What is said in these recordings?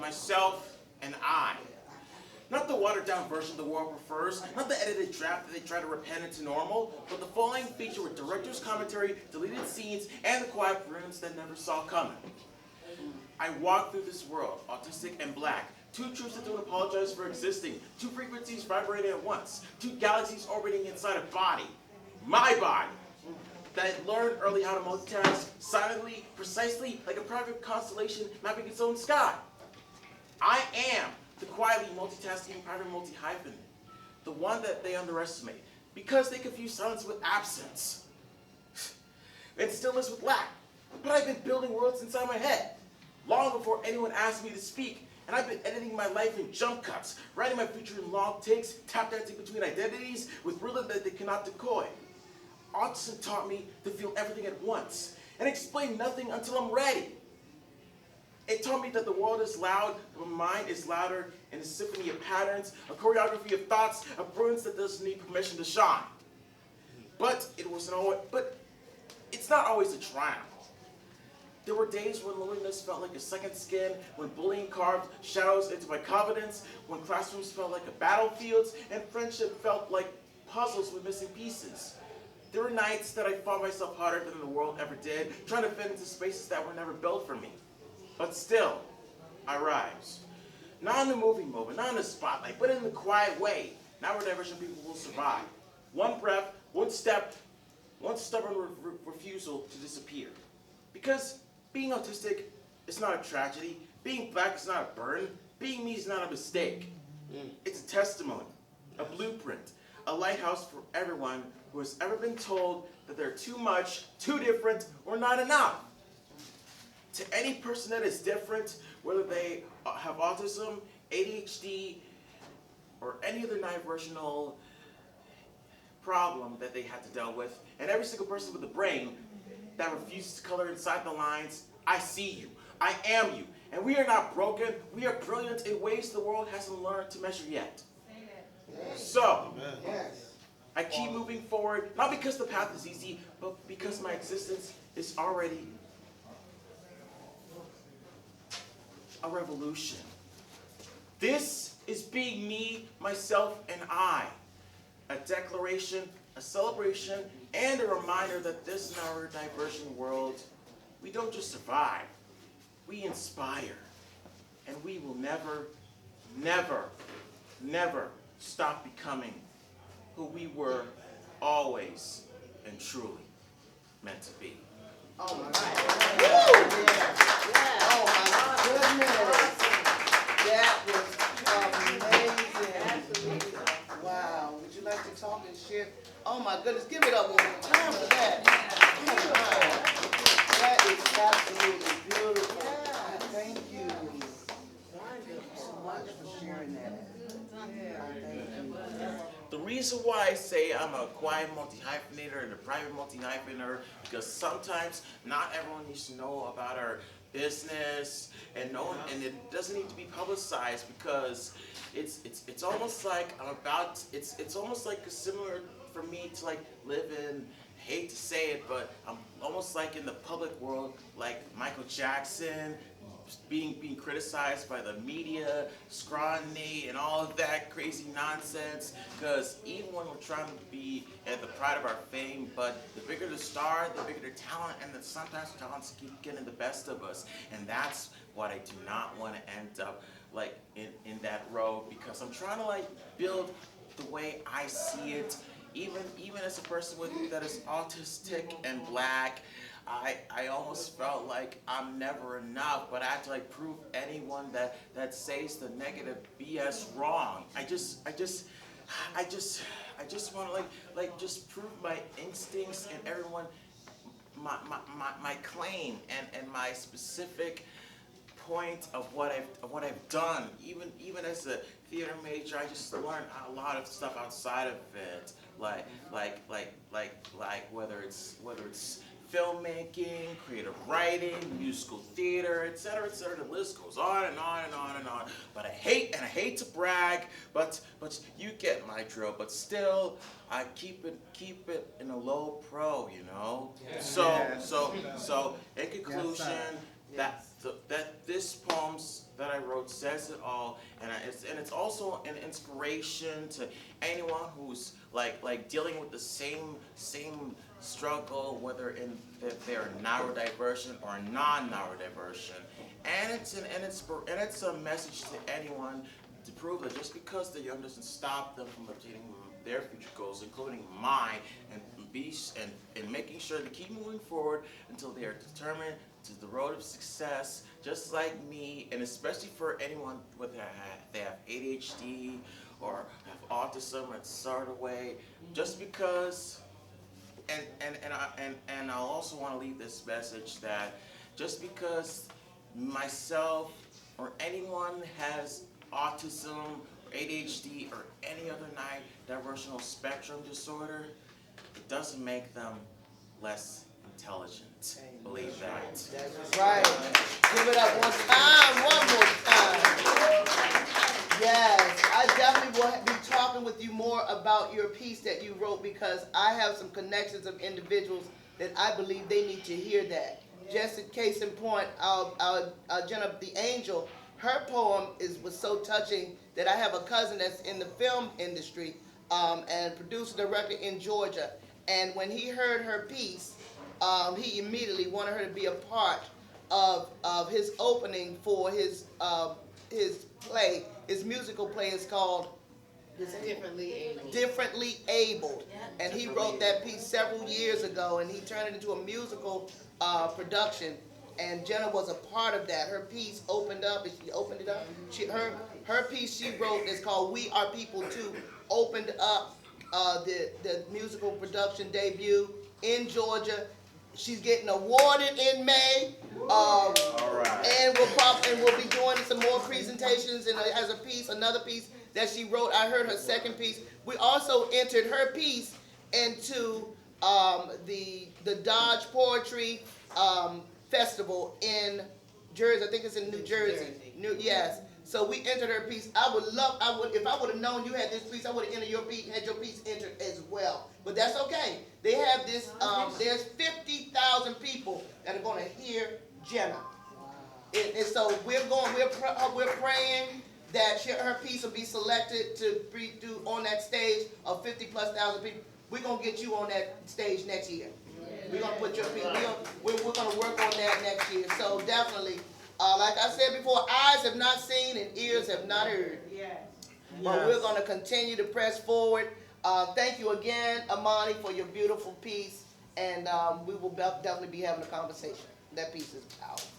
myself and I. Not the watered-down version the world prefers, not the edited draft that they try to repent into normal, but the following feature with director's commentary, deleted scenes, and the quiet rooms that never saw coming. I walk through this world, autistic and black, two truths that don't apologize for existing, two frequencies vibrating at once, two galaxies orbiting inside a body, my body, that I learned early how to multitask silently, precisely, like a private constellation mapping its own sky. I am the quietly multitasking private multi-hyphen, the one that they underestimate, because they confuse silence with absence, and stillness with lack. But I've been building worlds inside my head, long before anyone asked me to speak, and I've been editing my life in jump cuts, writing my future in long takes, tap dancing between identities with rhythm that they cannot decoy. Autism taught me to feel everything at once, and explain nothing until I'm ready. It taught me that the world is loud, but my mind is louder in a symphony of patterns, a choreography of thoughts, a brilliance that doesn't need permission to shine. But it's not always a triumph. There were days when loneliness felt like a second skin, when bullying carved shadows into my confidence, when classrooms felt like a battlefield, and friendship felt like puzzles with missing pieces. There were nights that I fought myself harder than the world ever did, trying to fit into spaces that were never built for me. But still, I rise. Not in the movie moment, not in the spotlight, but in the quiet way. Neurodivergent people will survive. One breath, one step, one stubborn refusal to disappear. Because being autistic is not a tragedy. Being black is not a burden. Being me is not a mistake. It's a testimony, a blueprint, a lighthouse for everyone who has ever been told that they're too much, too different, or not enough. To any person that is different, whether they have autism, ADHD, or any other diversional problem that they had to deal with, and every single person with a brain that refuses to color inside the lines, I see you, I am you, and we are not broken, we are brilliant in ways the world hasn't learned to measure yet. So, I keep moving forward, not because the path is easy, but because my existence is already a revolution. This is being me, myself, and I. A declaration, a celebration, and a reminder that this neurodivergent world, we don't just survive, we inspire. And we will never, never, never stop becoming who we were always and truly meant to be. Oh my God. Yeah. Oh my goodness. That was amazing. Wow. Would you like to talk and share? Oh my goodness. Give it up one more time for that. Oh my. That is absolutely beautiful. Thank you. Thank you so much for sharing that. Yeah, thank you. The reason why I say I'm a quiet multi-hyphenator and a private multi-hyphenator, because sometimes not everyone needs to know about our business, and it doesn't need to be publicized, because it's almost like it's almost like similar for me to like live in, hate to say it, but I'm almost like in the public world, like Michael Jackson, being criticized by the media, scrutiny, and all of that crazy nonsense. Because even when we're trying to be at the pride of our fame, but the bigger the star, the bigger the talent, and then sometimes talents keep getting the best of us. And that's what I do not want to end up like in that road, because I'm trying to like build the way I see it. Even as a person that is autistic and black, I almost felt like I'm never enough, but I had to like prove anyone that says the negative BS wrong. I just want to like just prove my instincts and everyone my claim and my specific point of what I've done. Even as a theater major, I just learned a lot of stuff outside of it, like whether it's filmmaking, creative writing, musical theater, etc., etc. The list goes on and on and on and on. But I hate to brag, but you get my drill. But still, I keep it in a low pro, you know. Yes. So in conclusion, Yes, that this poems that I wrote says it all, and it's also an inspiration to anyone who's like dealing with the same struggle, whether in their neurodiversion or non-neurodiversion, and it's a message to anyone to prove that just because the young doesn't stop them from obtaining their future goals, including mine, and making sure to keep moving forward until they are determined to the road of success, just like me, and especially for anyone with they have ADHD or have autism or sort of way, just because. And I'll also want to leave this message that just because myself or anyone has autism, or ADHD, or any other diversional spectrum disorder, it doesn't make them less intelligent. Believe that. That's right. Give it up one more time. Yes, I definitely will be talking with you more about your piece that you wrote, because I have some connections of individuals that I believe they need to hear that. Just in case in point, Jenna the Angel, her poem was so touching that I have a cousin that's in the film industry and producer director in Georgia. And when he heard her piece, he immediately wanted her to be a part of his opening for his play. His musical play is called Differently Abled. And he wrote that piece several years ago, and he turned it into a musical production. And Jenna was a part of that. Her piece opened up, and she opened it up. Her piece she wrote is called We Are People Too, opened up the musical production debut in Georgia. She's getting awarded in May. All right. And we'll be doing some more presentations, and as a piece, another piece that she wrote. I heard her second piece. We also entered her piece into the Dodge Poetry Festival in Jersey. I think it's in New Jersey. Yes. So we entered her piece. If I would have known you had this piece, I would have entered your piece, had your piece entered as well. But that's okay. They have this. There's 50,000 people that are going to hear Jenna. And so we're praying that her piece will be selected to do on that stage of 50,000+ people. We're gonna get you on that stage next year. We're gonna put your piece. We're gonna work on that next year. So definitely, like I said before, eyes have not seen and ears have not heard. But we're gonna continue to press forward. Thank you again, Amani, for your beautiful piece, and we will definitely be having a conversation. That piece is powerful.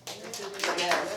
Yes.